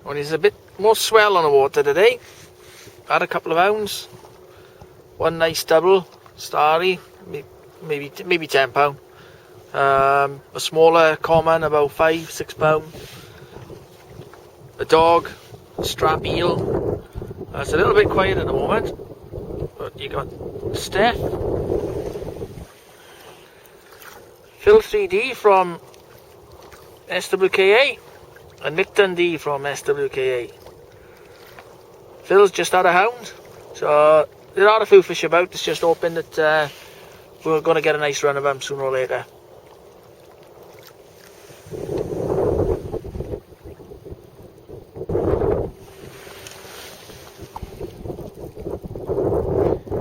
Well, there's a bit more swell on the water today. Had a couple of hounds. One nice double, starry, maybe £10. A smaller common, about £5-6. A dog, a strap eel. It's a little bit quiet at the moment, but you got Steph, Phil 3D from SWKA, and Nick Dundee from SWKA. Phil's just had a hound, so there are a few fish about. It's just hoping that we're going to get a nice run of them sooner or later.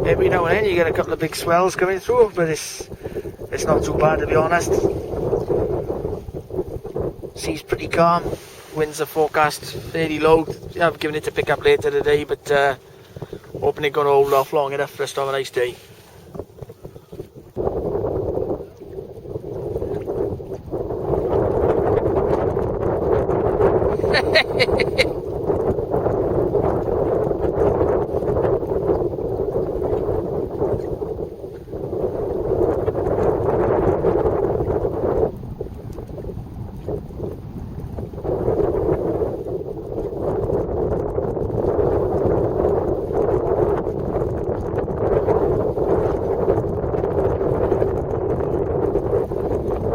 Every now and then you get a couple of big swells coming through, but it's not too bad, to be honest. Sea's pretty calm. Winds are forecast fairly low. I've given it to pick up later today, but hoping it's going to hold off long enough for us to have a nice day.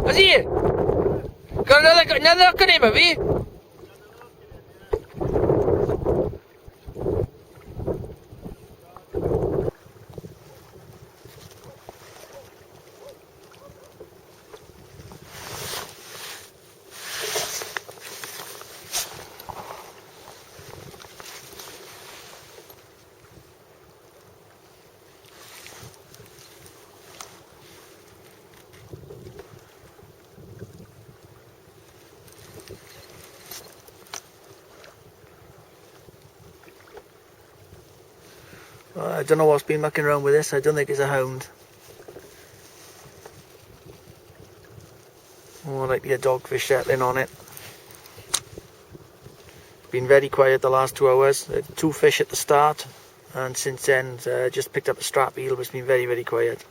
Was he? Got another look at him, have you? I don't know what's been mucking around with this. I don't think it's a hound. More likely a dogfish settling on it. Been very quiet the last 2 hours. 2 fish at the start, and since then just picked up a strap eel, but it's been very, very quiet.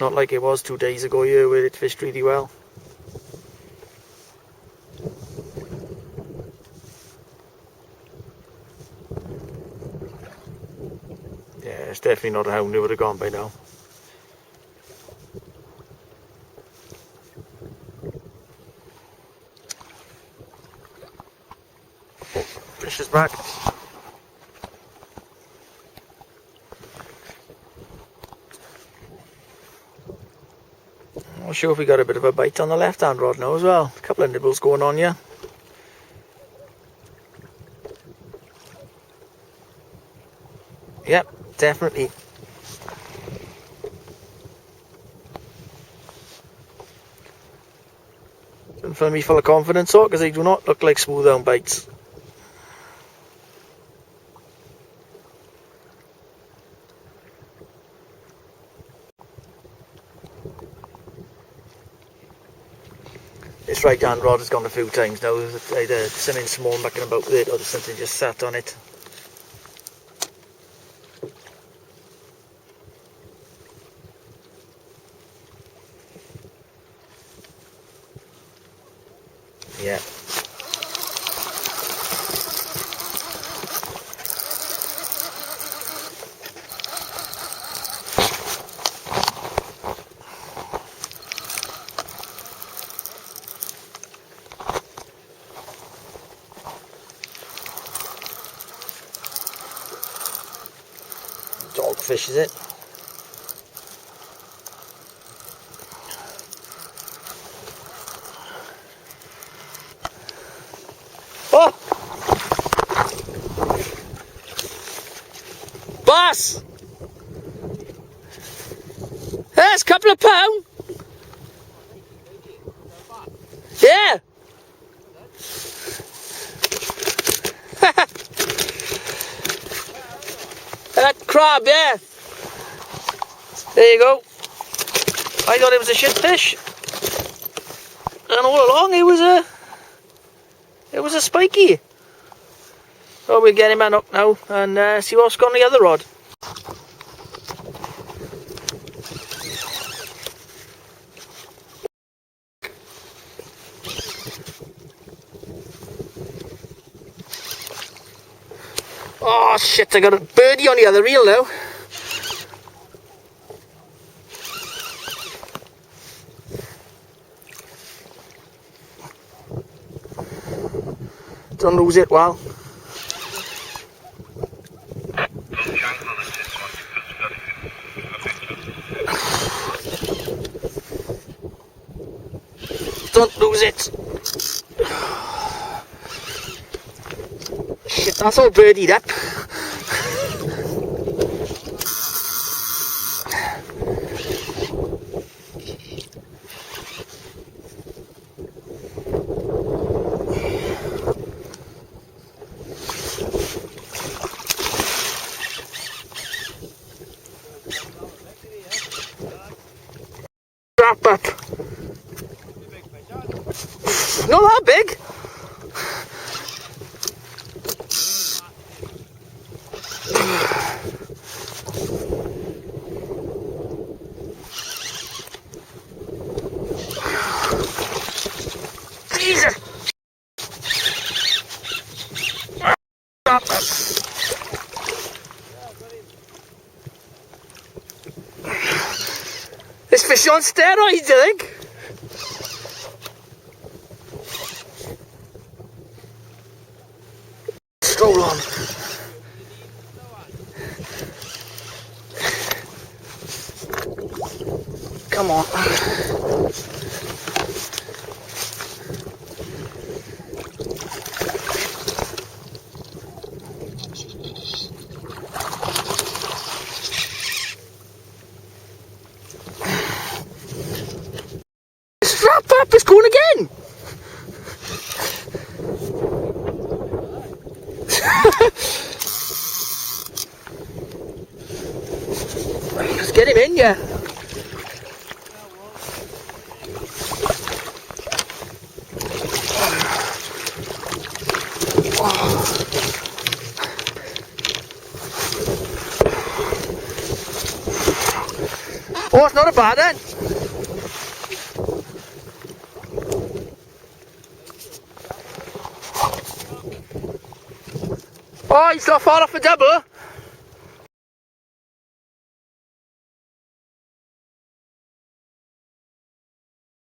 Not like it was 2 days ago here where it fished really well. Yeah, it's definitely not a hound. It would have gone by now. Fish is back. Not sure if we got a bit of a bite on the left hand rod now as well. A couple of nibbles going on here. Yep, definitely. Don't fill me full of confidence, though, because they do not look like Smoothound bites. This right hand rod has gone a few times now. Either something small mucking about with it, or something just sat on it. Yeah. Dogfish, is it? Oh! Boss! That's a couple of pounds. Yeah. That crab, yeah. There you go. I thought it was a shit fish. And all along it was a It was a spiky. So we'll get him on up now and see what's got on the other rod. Oh shit, I got a birdie on the other reel now. Don't lose it, Wal. Don't lose it. Shit, that's all birdied up. Wrap up. Not that big. Jesus. This fish on steroids, I think. Stroll on. Come on. Strap up, it's going again. Let's get him in, yeah. Oh, it's not a bad one. Oh, he's not far off a double.